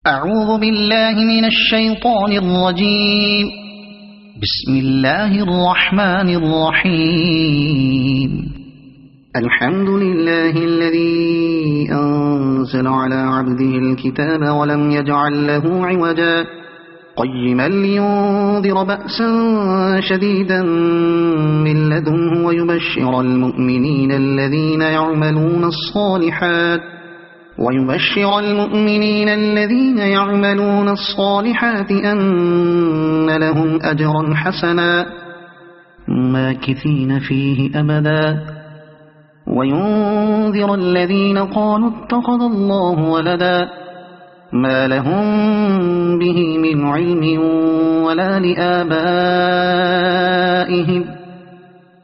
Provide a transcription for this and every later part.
أعوذ بالله من الشيطان الرجيم. بسم الله الرحمن الرحيم. الحمد لله الذي أنزل على عبده الكتاب ولم يجعل له عوجا قيما لينذر بأسا شديدا من لدنه ويبشر المؤمنين الذين يعملون الصالحات أن لهم أجرا حسنا ماكثين فيه أبدا وينذر الذين قالوا اتخذ الله ولدا ما لهم به من علم ولا لآبائهم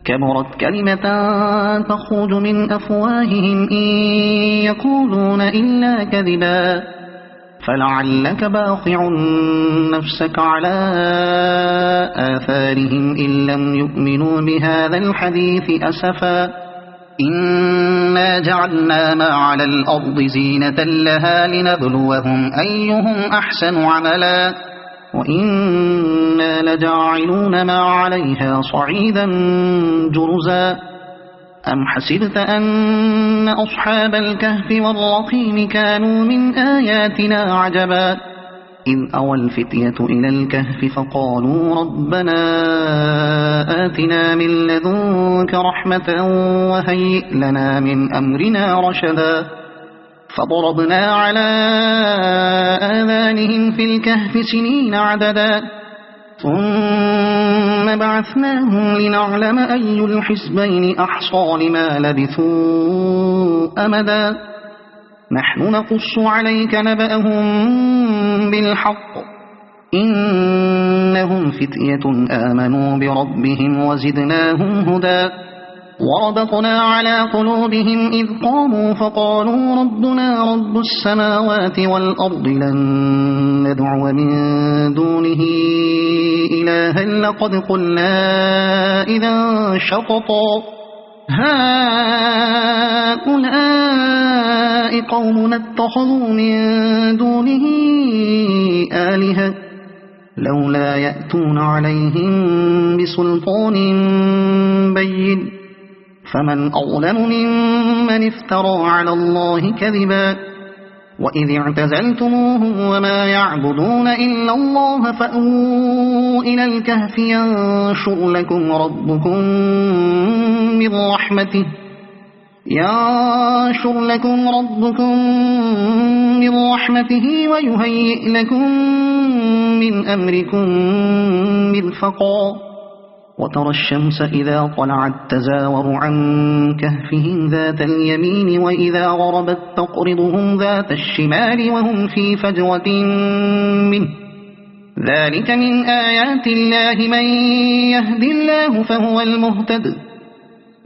كبرت كلمة تخرج من أفواههم إن يقولون إلا كذبا فلعلك باخع نفسك على آثارهم إن لم يؤمنوا بهذا الحديث أسفا إنا جعلنا ما على الأرض زينة لها لنبلوهم أيهم أحسن عملا وإنا لجاعلون ما عليها صعيدا جرزا أم حسبت أن أصحاب الكهف والرقيم كانوا من آياتنا عجبا إذ أوى الفتية إلى الكهف فقالوا ربنا آتنا من لدنك رحمة وهيئ لنا من أمرنا رشدا فضربنا على آذانهم في الكهف سنين عددا ثم بعثناهم لنعلم أي الحزبين أحصى لما لبثوا أمدا نحن نقص عليك نبأهم بالحق إنهم فتية آمنوا بربهم وزدناهم هدى وربطنا على قلوبهم إذ قاموا فقالوا ربنا رب السماوات والأرض لن ندعو من دونه إلها لقد قلنا إذا شططا هؤلاء قومنا اتخذوا من دونه آلهة لولا يأتون عليهم بسلطان بين فمن أظلم ممن افترى على الله كذبا وإذ اعتزلتموهم وما يعبدون إلا الله فأووا إلى الكهف ينشر لكم ربكم من رحمته ويهيئ لكم من أمركم مرفقا وترى الشمس إذا طلعت تزاور عن كهفهم ذات اليمين وإذا غربت تقرضهم ذات الشمال وهم في فجوة منه ذلك من آيات الله من يهد الله فهو المهتد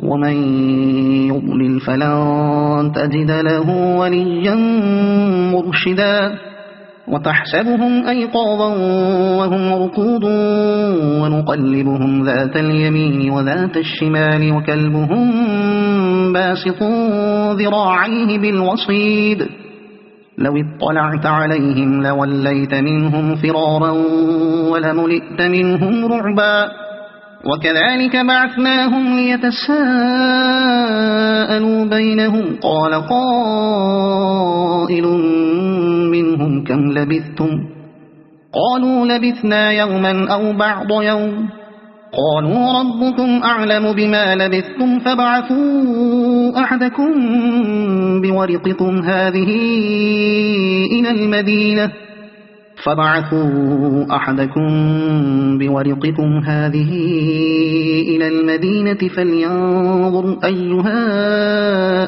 ومن يضلل فلن تجد له وليا مرشدا وتحسبهم أيقاظا وهم رقود ونقلبهم ذات اليمين وذات الشمال وكلبهم باسط ذراعيه بالوصيد لو اطلعت عليهم لوليت منهم فرارا ولملئت منهم رعبا وكذلك بعثناهم ليتساءلوا بينهم قال قائل منهم كم لبثتم قالوا لبثنا يوما أو بعض يوم قالوا ربكم أعلم بما لبثتم فابعثوا أحدكم بورقكم هذه إلى المدينة فلينظر أيها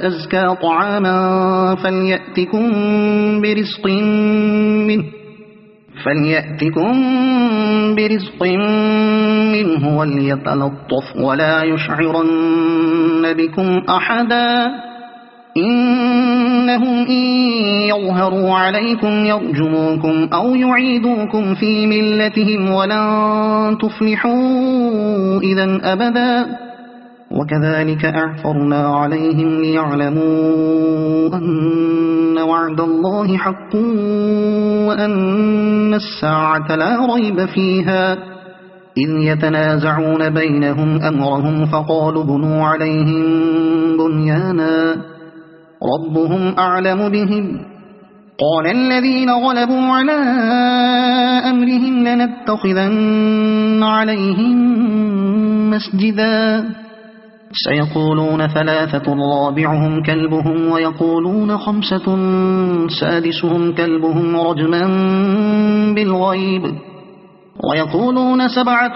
أزكى طعاما فليأتكم برزق منه وليتلطف ولا يشعرن بكم أحدا إنهم إن يظهروا عليكم يرجموكم أو يعيدوكم في ملتهم ولن تفلحوا إذا أبدا وكذلك أعثرنا عليهم ليعلموا أن وعد الله حق وأن الساعة لا ريب فيها إذ يتنازعون بينهم أمرهم فقالوا بنوا عليهم بنيانا ربهم أعلم بهم قال الذين غلبوا على أمرهم لنتخذن عليهم مسجدا سيقولون 3 رابعهم كلبهم ويقولون 5 سادسهم كلبهم رجما بالغيب ويقولون 7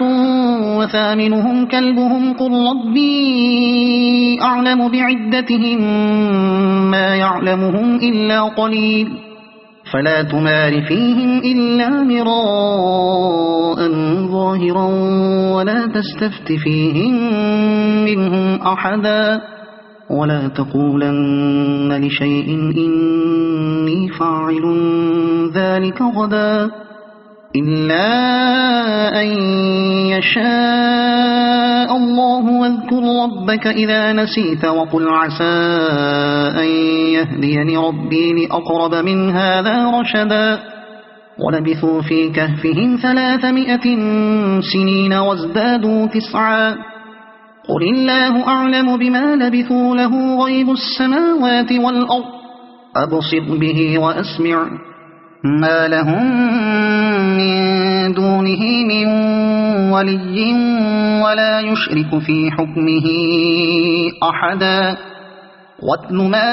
وثامنهم كلبهم قل ربي أعلم بعدتهم ما يعلمهم إلا قليل فلا تمار فيهم إلا مراء ظاهرا ولا تستفت فيهم منهم أحدا ولا تقولن لشيء إني فاعل ذلك غدا إلا أن يشاء الله واذكر ربك إذا نسيت وقل عسى أن يهديني ربي لأقرب من هذا رشدا ولبثوا في كهفهم 300 سنين وازدادوا 9 قل الله أعلم بما لبثوا له غيب السماوات والأرض أبصر به وأسمع ما لهم من دونه من ولي ولا يشرك في حكمه أحدا واتل ما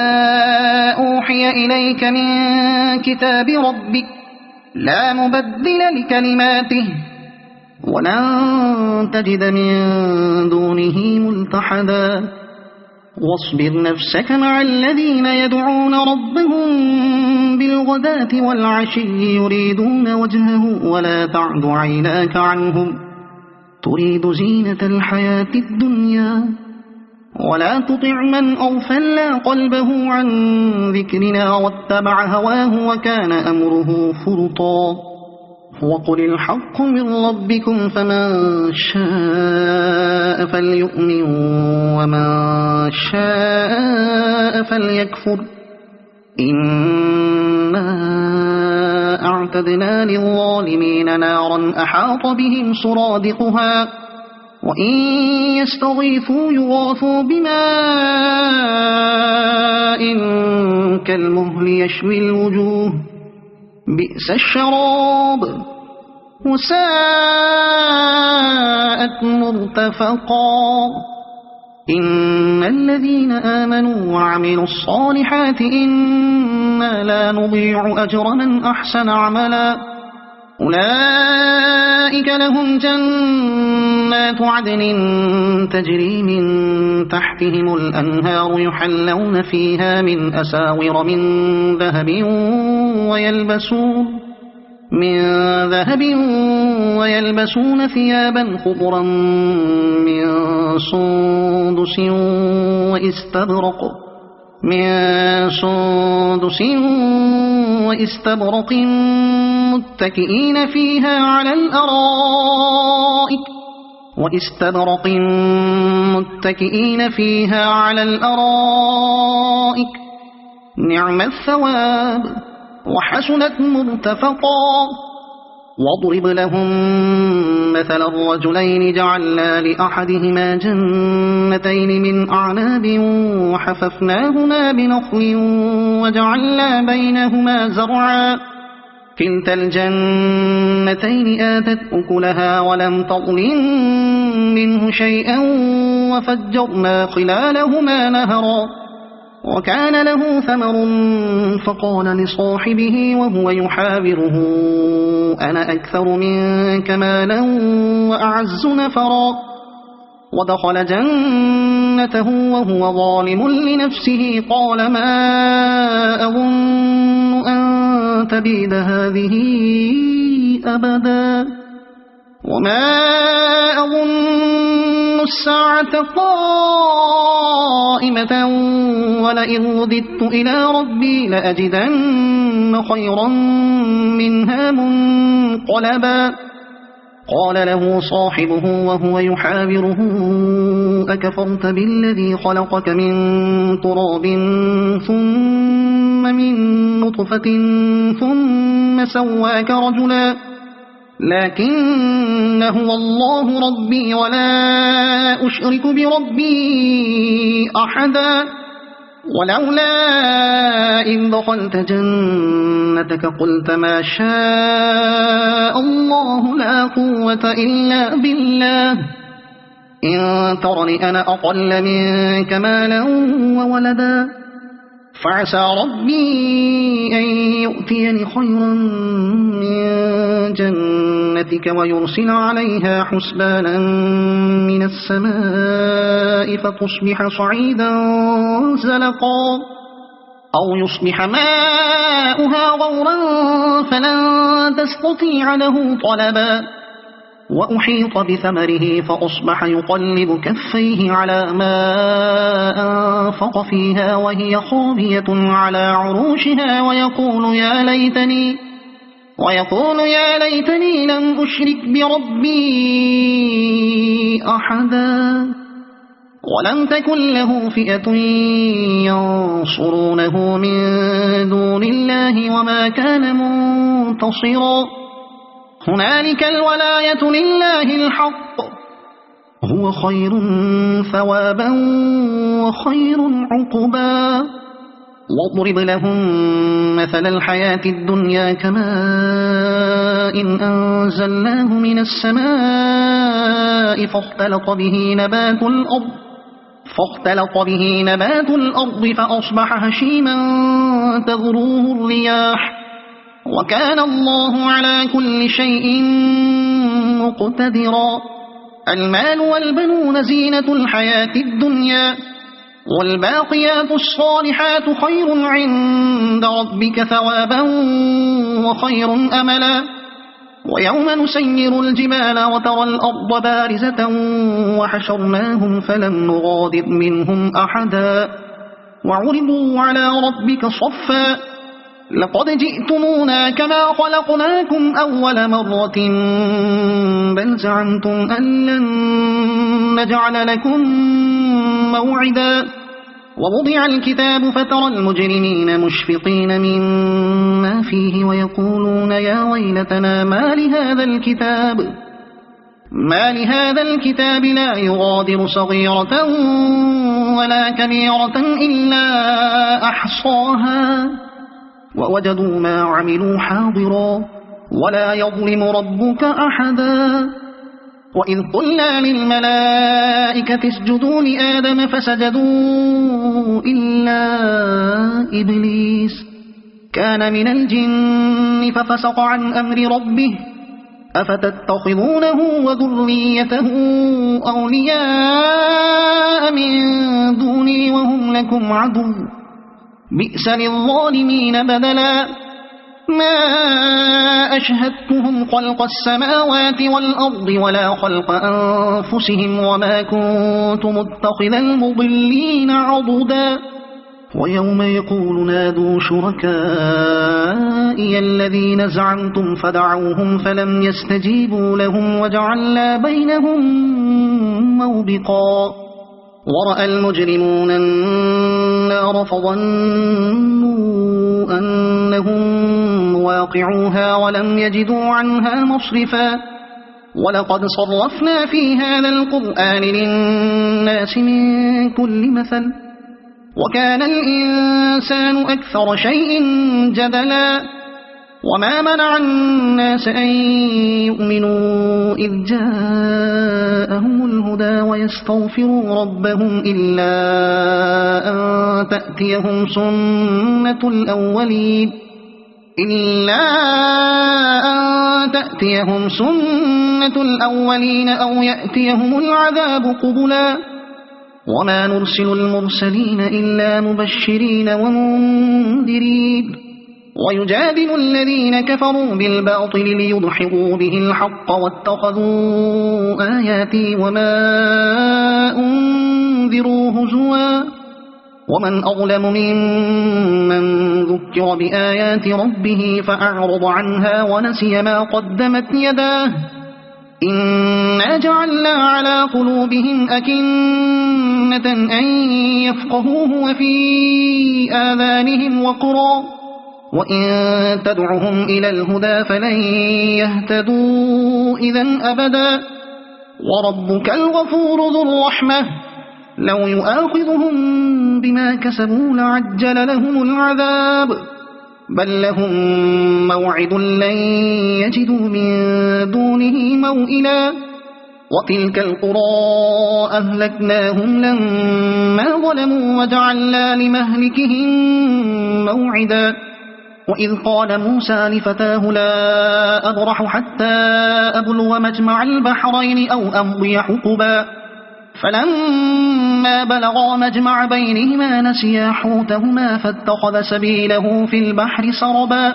أوحي إليك من كتاب ربك لا مبدل لكلماته ولن تجد من دونه ملتحدا واصبر نفسك مع الذين يدعون ربهم بالغداة والعشي يريدون وجهه ولا تعد عيناك عنهم تريد زينة الحياة الدنيا ولا تطع من أغفلنا قلبه عن ذكرنا واتبع هواه وكان أمره فرطا وقل الحق من ربكم فمن شاء فليؤمن ومن شاء فليكفر إنا أعتدنا للظالمين نارا أحاط بهم سرادقها وإن يستغيثوا يغاثوا بماء كالمهل يشوي الوجوه بئس الشراب وساءت مرتفقا إن الذين آمنوا وعملوا الصالحات إنا لا نضيع أجر من أحسن عملا أولئك لهم جنات عدن تجري من تحتهم الأنهار يحلون فيها من أساور من ذهب ويلبسون ثيابا خضرا من سندس وإستبرق متكئين فيها على الأرائك نعم الثواب وحسنت مرتفقا واضرب لهم مثل الرجلين جعلنا لأحدهما جنتين من أعناب وحففناهما بنخل وجعلنا بينهما زرعا كلتا الجنتين آتت أكلها ولم تظلم منه شيئا وفجرنا خلالهما نهرا وكان له ثمر فقال لصاحبه وهو يحاوره أنا أكثر منك مالا وأعز نفرا ودخل جنته وهو ظالم لنفسه قال ما أظن أن تبيد هذه أبدا وما أظن الساعة قائمة ولئن رددت إلى ربي لأجدن خيرا منها منقلبا قال له صاحبه وهو يحاوره أكفرت بالذي خلقك من تراب ثم من نطفة ثم سواك رجلا لكن هو الله ربي ولا أشرك بربي أحدا ولولا إذ دخلت جنتك قلت ما شاء الله لا قوة إلا بالله إن ترني أنا أقل منك مالا وولدا فعسى ربي أن يؤتيني خيرا من جنتك ويرسل عليها حسبانا من السماء فتصبح صعيدا زلقا أو يصبح ماؤها غورا فلن تستطيع له طلبا وأحيط بثمره فأصبح يقلب كفيه على ما أنفق فيها وهي خاوية على عروشها ويقول يا ليتني لم أشرك بربي أحدا ولم تكن له فئة ينصرونه من دون الله وما كان منتصرا هنالك الولاية لله الحق هو خير ثوابا وخير عقبا واضرب لهم مثل الحياة الدنيا كماء إن أنزلناه من السماء فاختلط به نبات الأرض فأصبح هشيما تذروه الرياح وكان الله على كل شيء مقتدرا المال والبنون زينة الحياة الدنيا والباقيات الصالحات خير عند ربك ثوابا وخير أملا ويوم نسير الجبال وترى الأرض بارزة وحشرناهم فلم نغادر منهم أحدا وعرضوا على ربك صفا لقد جئتمونا كما خلقناكم أول مرة بل زعمتم أن لن نجعل لكم موعدا ووضع الكتاب فترى المجرمين مشفقين مما فيه ويقولون يا ويلتنا ما لهذا الكتاب لا يغادر صغيرة ولا كبيرة إلا أحصاها ووجدوا ما عملوا حاضرا ولا يظلم ربك أحدا وإذ قلنا للملائكة اسجدوا لآدم فسجدوا إلا إبليس كان من الجن ففسق عن أمر ربه أفتتخذونه وذريته أولياء من دوني وهم لكم عدو بئس للظالمين بدلا ما أشهدتهم خلق السماوات والأرض ولا خلق أنفسهم وما كنت متخذ المضلين عضدا ويوم يقول نادوا شركائي الذين زعمتم فدعوهم فلم يستجيبوا لهم وجعلنا بينهم موبقا ورأى المجرمون النار فظنوا أنهم واقعوها ولم يجدوا عنها مصرفا ولقد صرفنا في هذا القرآن للناس من كل مثل وكان الإنسان أكثر شيء جدلا وما منع الناس أن يؤمنوا إذ جاءهم الهدى ويستغفروا ربهم إلا أن تأتيهم سنة الأولين أو يأتيهم العذاب قبلا وما نرسل المرسلين إلا مبشرين ومنذرين ويجادل الذين كفروا بالباطل ليدحضوا به الحق واتخذوا آياتي وما أنذروا هزوا ومن أظلم ممن ذكر بآيات ربه فأعرض عنها ونسي ما قدمت يداه إنا جعلنا على قلوبهم أكنة أن يفقهوه وفي آذانهم وقرا وإن تدعهم إلى الهدى فلن يهتدوا إذن أبدا وربك الغفور ذو الرحمة لو يؤاخذهم بما كسبوا لعجل لهم العذاب بل لهم موعد لن يجدوا من دونه موئلا وتلك القرى أهلكناهم لما ظلموا وجعلنا لمهلكهم موعدا وإذ قال موسى لفتاه لا أبرح حتى أبلغ مجمع البحرين أو أمضي حقبا فلما بلغا مجمع بينهما نسيا حوتهما فاتخذ سبيله في البحر سربا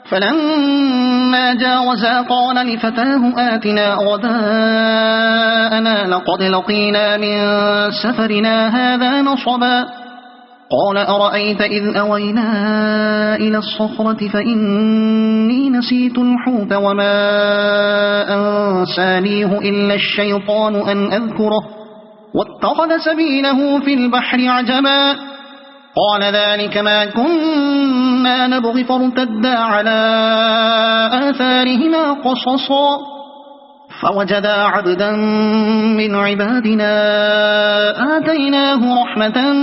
فلما جاوزا قال لفتاه آتنا غداءنا لقد لقينا من سفرنا هذا نصبا قال أرأيت إذ أوينا إلى الصخرة فإني نسيت الحوت وما أنسانيه إلا الشيطان أن أذكره واتخذ سبيله في البحر عجبا قال ذلك ما كنا نبغي فارتدا على آثارهما قصصا فوجدا عبدا من عبادنا آتيناه رحمة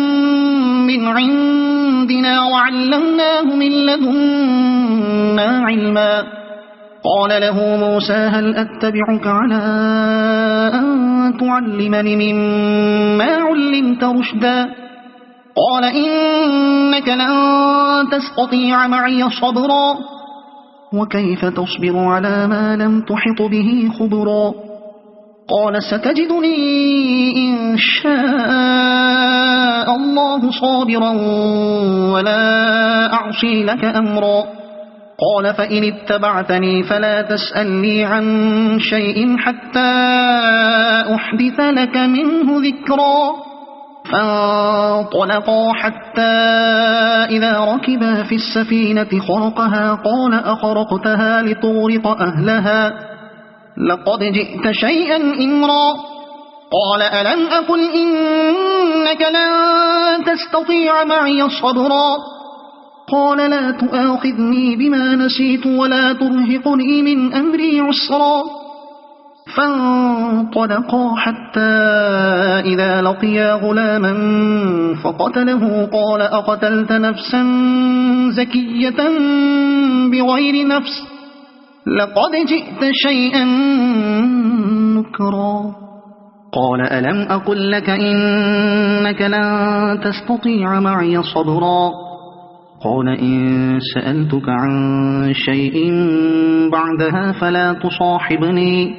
من عندنا وعلمناه من لدنا علما قال له موسى هل أتبعك على أن تعلمني مما علمت رشدا قال إنك لن تستطيع معي صبرا وكيف تصبر على ما لم تحط به خبرا قال ستجدني إن شاء الله صابرا ولا أعصي لك أمرا قال فإن اتبعتني فلا تسألني عن شيء حتى أحدث لك منه ذكرا فانطلقا حتى إذا ركبا في السفينة خرقها قال أخرقتها لتغرق أهلها لقد جئت شيئا إمرا قال ألم أقل إنك لن تستطيع معي صبرا قال لا تؤاخذني بما نسيت ولا ترهقني من أمري عسرا فانطلقا حتى إذا لقيا غلاما فقتله قال أقتلت نفسا زكية بغير نفس لقد جئت شيئا نكرا قال ألم أقل لك إنك لن تستطيع معي صبرا قال إن سألتك عن شيء بعدها فلا تصاحبني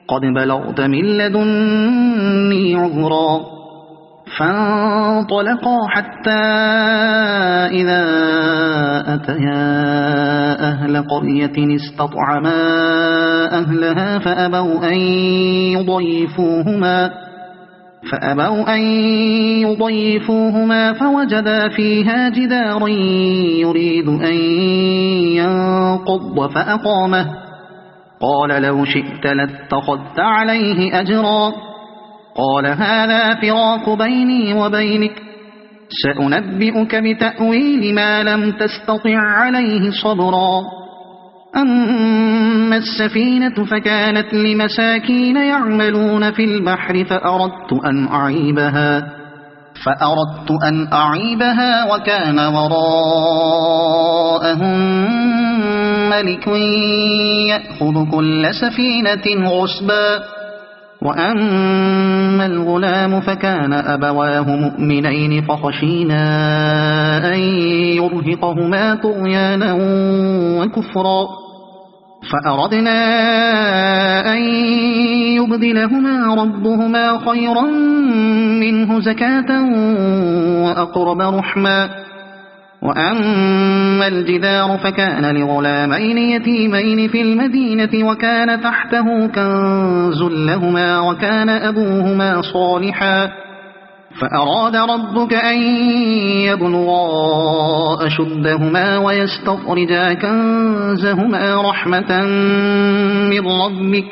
قد بلغت من لدني عذرا فانطلقا حتى إذا أتيا أهل قرية استطعما أهلها فأبوا أن يضيفوهما فوجدا فيها جدارا يريد أن ينقض فأقامه قال لو شئت لاتخذت عليه أجرا قال هذا فراق بيني وبينك سأنبئك بتأويل ما لم تستطع عليه صبرا أما السفينة فكانت لمساكين يعملون في البحر فأردت أن أعيبها وكان وراءهم ملك يأخذ كل سفينة غصبا وأما الغلام فكان أبواه مؤمنين فخشينا أن يرهقهما طغيانا وكفرا فأردنا أن يبدلهما ربهما خيرا منه زكاة وأقرب رحما وأما الجدار فكان لغلامين يتيمين في المدينة وكان تحته كنز لهما وكان أبوهما صالحا فأراد ربك أن يبلغا أشدهما ويستخرجا كنزهما رحمة من ربك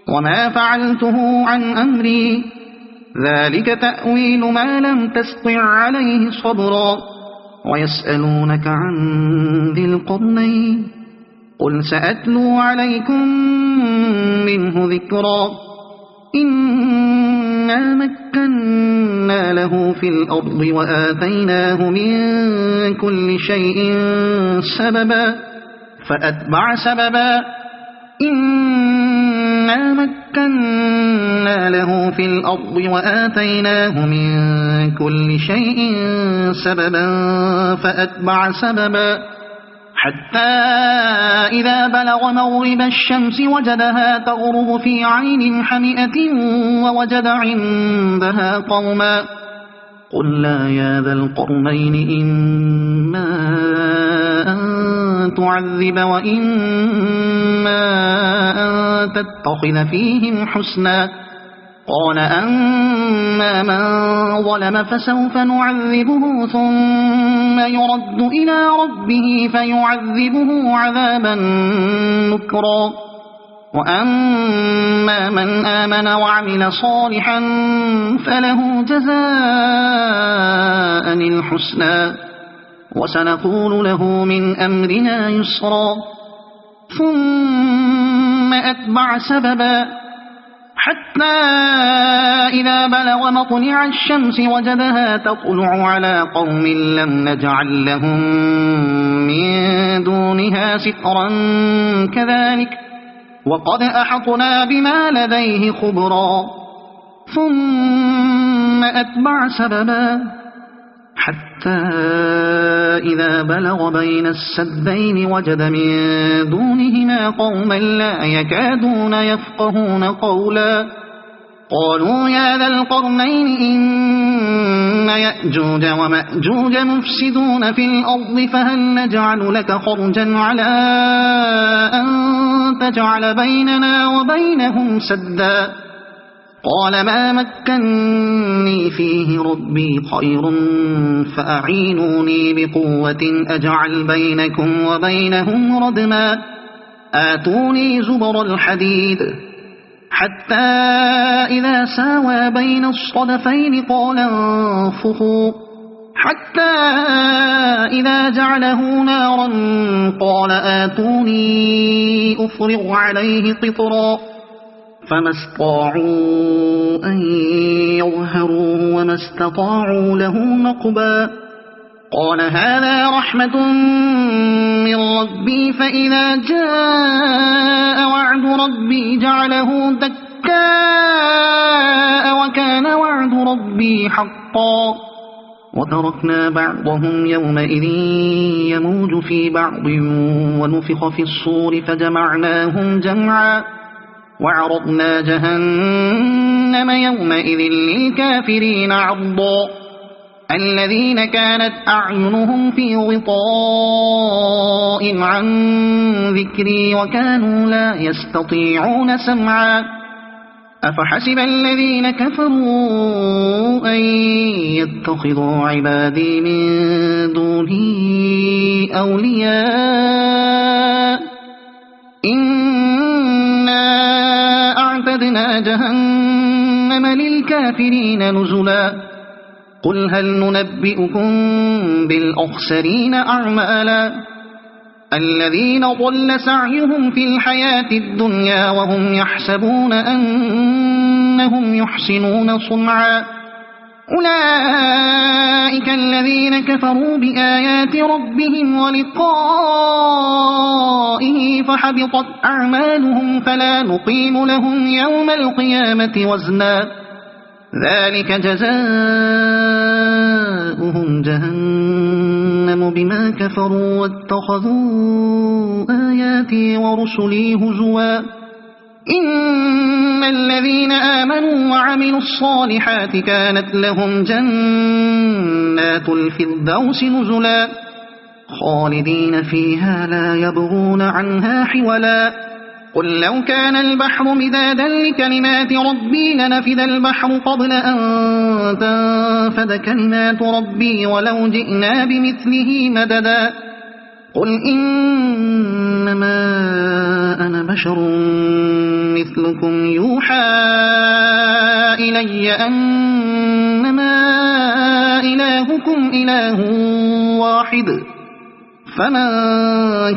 وما فعلته عن أمري ذلك تأويل ما لم تسطع عليه صبرا ويسألونك عن ذي القرنين قل سأتلو عليكم منه ذكرا إنا مكنا له في الأرض وآتيناه من كل شيء سببا فأتبع سببا إنا مكنا له في الأرض وآتيناه من كل شيء سببا فأتبع سببا حتى إذا بلغ مغرب الشمس وجدها تغرب في عين حمئة ووجد عندها قوما قلنا يا ذا القرنين إما أن تعذب وإما أن تتخذ فيهم حسنا قال أما من ظلم فسوف نعذبه ثم يرد إلى ربه فيعذبه عذابا نكرا وأما من آمن وعمل صالحا فله جزاء الحسنى وسنقول له من أمرنا يسرا ثم أتبع سببا حتى إذا بلغ مطلع الشمس وجدها تطلع على قوم لم نجعل لهم من دونها سترا كذلك وقد أحطنا بما لديه خبرا ثم أتبع سببا حتى إذا بلغ بين السدين وجد من دونهما قوما لا يكادون يفقهون قولا قالوا يا ذا القرنين إن يأجوج ومأجوج مفسدون في الأرض فهل نجعل لك خرجا على أن تجعل بيننا وبينهم سدا قال ما مكني فيه ربي خير فأعينوني بقوة أجعل بينكم وبينهم ردما آتوني زبر الحديد حتى إذا ساوى بين الصدفين قال انفخوا حتى إذا جعله نارا قال آتوني أفرغ عليه قطرا فما استطاعوا أن يظهروه وما استطاعوا له نقبا قال هذا رحمة من ربي فإذا جاء وعد ربي جعله دكاء وكان وعد ربي حقا وتركنا بعضهم يومئذ يموج في بعض ونفخ في الصور فجمعناهم جمعا وعرضنا جهنم يومئذ للكافرين عرضا الذين كانت أعينهم في غطاء عن ذكري وكانوا لا يستطيعون سمعا أفحسب الذين كفروا أن يتخذوا عبادي من دوني أولياء إنا أعتدنا جهنم للكافرين نزلا قل هل ننبئكم بالأخسرين أعمالا الذين ضل سعيهم في الحياة الدنيا وهم يحسبون أنهم يحسنون صنعا أولئك الذين كفروا بآيات ربهم ولقائه فحبطت أعمالهم فلا نقيم لهم يوم القيامة وزنا ذلك جزاؤهم جهنم بما كفروا واتخذوا آياتي ورسلي هزوا إن الذين آمنوا وعملوا الصالحات كانت لهم جنات الفردوس نزلا خالدين فيها لا يبغون عنها حولا قل لو كان البحر مدادا لكلمات ربي لنفد البحر قبل أن تنفد كلمات ربي ولو جئنا بمثله مددا قل إنما أنا بشر مثلكم يوحى إلي أنما إلهكم إله واحد فمن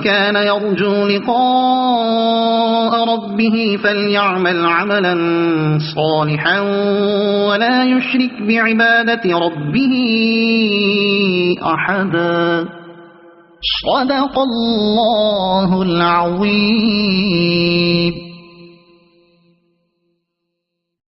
كان يرجو لقاء ربه فليعمل عملا صالحا ولا يشرك بعبادة ربه أحدا. صدق الله العظيم.